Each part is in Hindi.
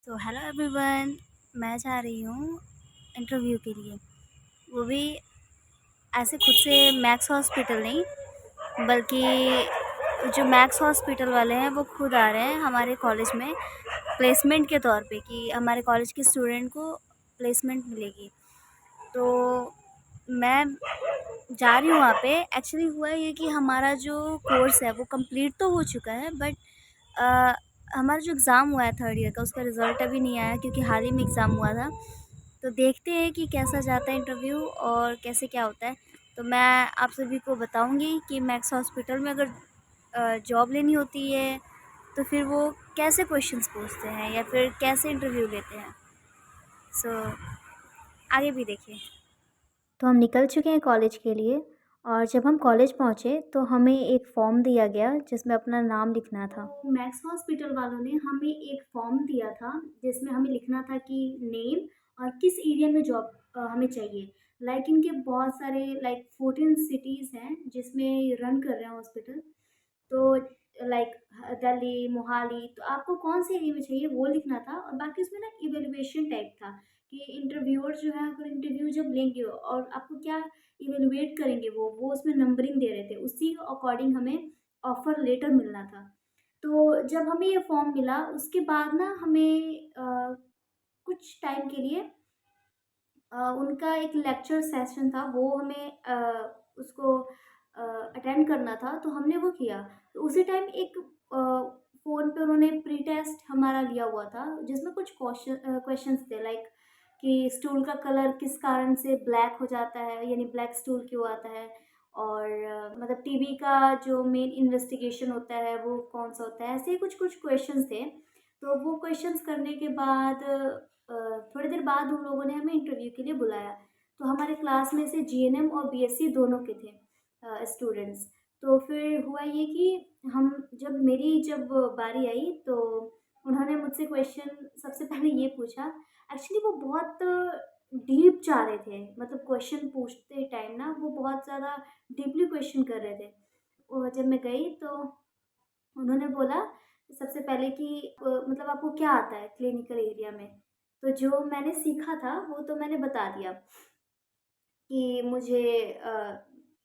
तो हेलो एवरीवन। मैं जा रही हूँ इंटरव्यू के लिए, वो भी ऐसे खुद से मैक्स हॉस्पिटल नहीं, बल्कि जो मैक्स हॉस्पिटल वाले हैं वो खुद आ रहे हैं हमारे कॉलेज में प्लेसमेंट के तौर पे कि हमारे कॉलेज के स्टूडेंट को प्लेसमेंट मिलेगी। तो मैं जा रही हूँ वहाँ पे। एक्चुअली हुआ ये कि हमारा जो कोर्स है वो कंप्लीट तो हो चुका है, बट हमारा जो एग्ज़ाम हुआ है थर्ड ईयर का उसका रिज़ल्ट अभी नहीं आया, क्योंकि हाल ही में एग्ज़ाम हुआ था। तो देखते हैं कि कैसा जाता है इंटरव्यू और कैसे क्या होता है। तो मैं आप सभी को बताऊंगी कि मैक्स हॉस्पिटल में अगर जॉब लेनी होती है तो फिर वो कैसे क्वेश्चंस पूछते हैं या फिर कैसे इंटरव्यू लेते हैं। सो आगे भी देखिए। तो हम निकल चुके हैं कॉलेज के लिए, और जब हम कॉलेज पहुँचे तो हमें एक फ़ॉर्म दिया गया जिसमें अपना नाम लिखना था। तो मैक्स हॉस्पिटल वालों ने हमें एक फ़ॉर्म दिया था जिसमें हमें लिखना था कि नेम और किस एरिया में जॉब हमें चाहिए। लाइक इनके बहुत सारे 14 सिटीज़ हैं जिसमें रन कर रहे हैं हॉस्पिटल। तो लाइक दिल्ली, मोहाली, तो आपको कौन से एरिया में चाहिए वो लिखना था। और बाकी उसमें ना इवैल्यूएशन टाइप था कि इंटरव्यूअर जो है अगर इंटरव्यू जब लेंगे और आपको क्या इवैल्यूएट करेंगे वो उसमें नंबरिंग दे रहे थे, उसी अकॉर्डिंग हमें ऑफ़र लेटर मिलना था। तो जब हमें ये फॉर्म मिला उसके बाद ना हमें कुछ टाइम के लिए उनका एक लेक्चर सेशन था, वो हमें उसको अटेंड करना था, तो हमने वो किया। तो उसी टाइम एक फ़ोन पे उन्होंने प्री टेस्ट हमारा लिया हुआ था जिसमें कुछ क्वेश्चंस थे, लाइक कि स्टूल का कलर किस कारण से ब्लैक हो जाता है, यानी ब्लैक स्टूल क्यों आता है। और मतलब टीबी का जो मेन इन्वेस्टिगेशन होता है वो कौन सा होता है, ऐसे ही कुछ कुछ क्वेश्चंस थे। तो वो क्वेश्चंस करने के बाद थोड़ी देर बाद उन लोगों ने हमें इंटरव्यू के लिए बुलाया। तो हमारे क्लास में से जीएनएम और बीएससी दोनों के थे स्टूडेंट्स। तो फिर हुआ ये कि हम जब बारी आई तो उन्होंने मुझसे क्वेश्चन सबसे पहले ये पूछा। एक्चुअली वो बहुत डीप जा रहे थे, मतलब क्वेश्चन पूछते टाइम ना वो बहुत ज़्यादा डीपली क्वेश्चन कर रहे थे। और जब मैं गई तो उन्होंने बोला सबसे पहले कि मतलब आपको क्या आता है क्लिनिकल एरिया में। तो जो मैंने सीखा था वो तो मैंने बता दिया कि मुझे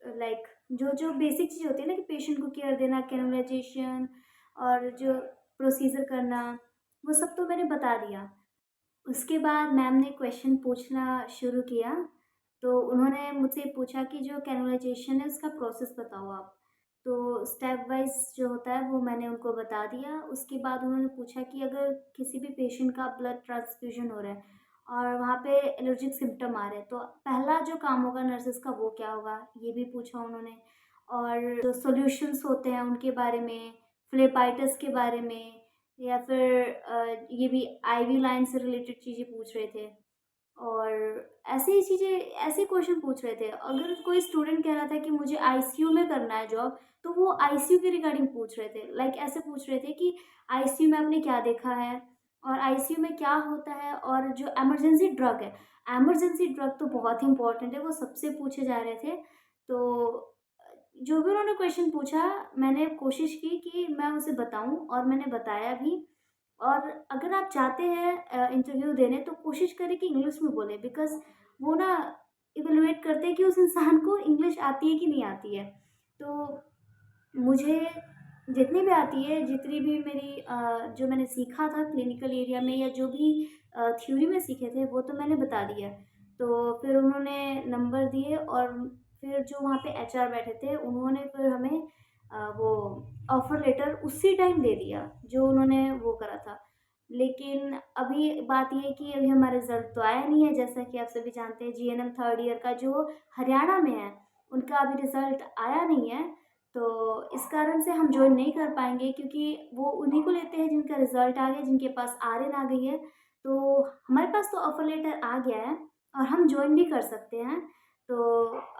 लाइक जो जो बेसिक चीज़ होती है ना कि पेशेंट को केयर देना, कैनुलाइजेशन और जो प्रोसीजर करना, वो सब तो मैंने बता दिया। उसके बाद मैम ने क्वेश्चन पूछना शुरू किया। तो उन्होंने मुझसे पूछा कि जो कैनुलाइजेशन है उसका प्रोसेस बताओ आप। तो स्टेप वाइज़ जो होता है वो मैंने उनको बता दिया। उसके बाद उन्होंने पूछा कि अगर किसी भी पेशेंट का ब्लड ट्रांसफ्यूज़न हो रहा है और वहाँ पे एलर्जिक सिम्पटम आ रहे हैं, तो पहला जो काम होगा नर्सेज़ का वो क्या होगा? ये भी पूछा उन्होंने। और जो सॉल्यूशंस होते हैं उनके बारे में, फ्लेपाइटिस के बारे में, या फिर ये भी आईवी लाइन से रिलेटेड चीज़ें पूछ रहे थे। और ऐसी ही चीज़ें, ऐसे क्वेश्चन पूछ रहे थे। अगर कोई स्टूडेंट कह रहा था कि मुझे आईसीयू में करना है जॉब, तो वो आईसीयू के रिगार्डिंग पूछ रहे थे। लाइक ऐसे पूछ रहे थे कि आईसीयू में आपने क्या देखा है और आईसीयू में क्या होता है, और जो इमरजेंसी ड्रग है, इमरजेंसी ड्रग तो बहुत ही इम्पोर्टेंट है, वो सबसे पूछे जा रहे थे। तो जो भी उन्होंने क्वेश्चन पूछा मैंने कोशिश की कि मैं उसे बताऊँ, और मैंने बताया भी। और अगर आप चाहते हैं इंटरव्यू देने तो कोशिश करें कि इंग्लिश में बोलें, बिकॉज़ वो ना इवैल्यूएट करते हैं कि उस इंसान को इंग्लिश आती है कि नहीं आती है। तो मुझे जितनी भी आती है, जितनी भी मेरी जो मैंने सीखा था क्लिनिकल एरिया में या जो भी थ्योरी में सीखे थे वो तो मैंने बता दिया। तो फिर उन्होंने नंबर दिए, और फिर जो वहाँ पे एचआर बैठे थे उन्होंने फिर हमें वो ऑफ़र लेटर उसी टाइम दे दिया जो उन्होंने वो करा था। लेकिन अभी बात ये है कि अभी हमारा रिज़ल्ट तो आया नहीं है, जैसा कि आप सभी जानते हैं जीएनएम थर्ड ईयर का जो हरियाणा में है, उनका अभी रिज़ल्ट आया नहीं है। तो इस कारण से हम जॉइन नहीं कर पाएँगे, क्योंकि वो उन्हीं को लेते हैं जिनका रिज़ल्ट आ गया, जिनके पास आरएन आ गई है। तो हमारे पास तो ऑफ़र लेटर आ गया है और हम जॉइन भी कर सकते हैं। तो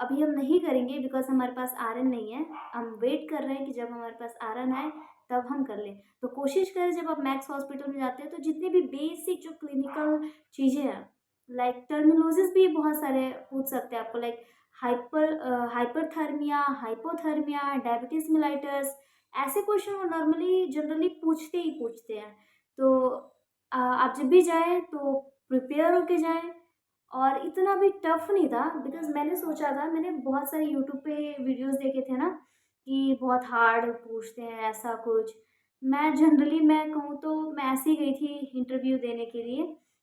अभी हम नहीं करेंगे बिकॉज़ हमारे पास आरएन नहीं है। हम वेट कर रहे हैं कि जब हमारे पास आरएन आए तब हम कर लें। तो कोशिश करें जब आप मैक्स हॉस्पिटल में जाते हैं तो जितनी भी बेसिक जो क्लिनिकल चीज़ें हैं, लाइक टर्मिनोलॉजीज़ भी बहुत सारे पूछ सकते हैं आपको, like hyperthermia, hypothermia, diabetes mellitus, ऐसे क्वेश्चन वो नॉर्मली जनरली पूछते ही पूछते हैं। तो आप जब भी जाएँ तो प्रिपेयर होके जाएँ और इतना भी टफ़ नहीं था बिकॉज़ मैंने सोचा था मैंने बहुत सारे यूट्यूब पे वीडियोज़ देखे थे ना कि बहुत हार्ड पूछते हैं ऐसा कुछ। मैं कहूँ तो मैं ऐसे ही गई थी इंटरव्यू देने के लिए,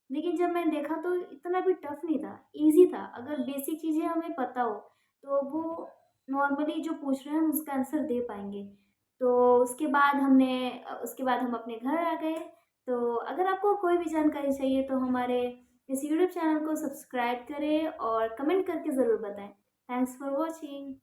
लेकिन जब मैंने देखा तो इतना भी टफ़ नहीं था, ईज़ी था। अगर बेसिक चीज़ें हमें पता हो, तो वो नॉर्मली जो पूछ रहे हैं हम उसका आंसर दे पाएँगे। तो उसके बाद हम अपने घर आ गए। तो अगर आपको कोई भी जानकारी चाहिए तो हमारे इस यूट्यूब चैनल को सब्सक्राइब करें और कमेंट करके ज़रूर बताएँ। Thanks for watching.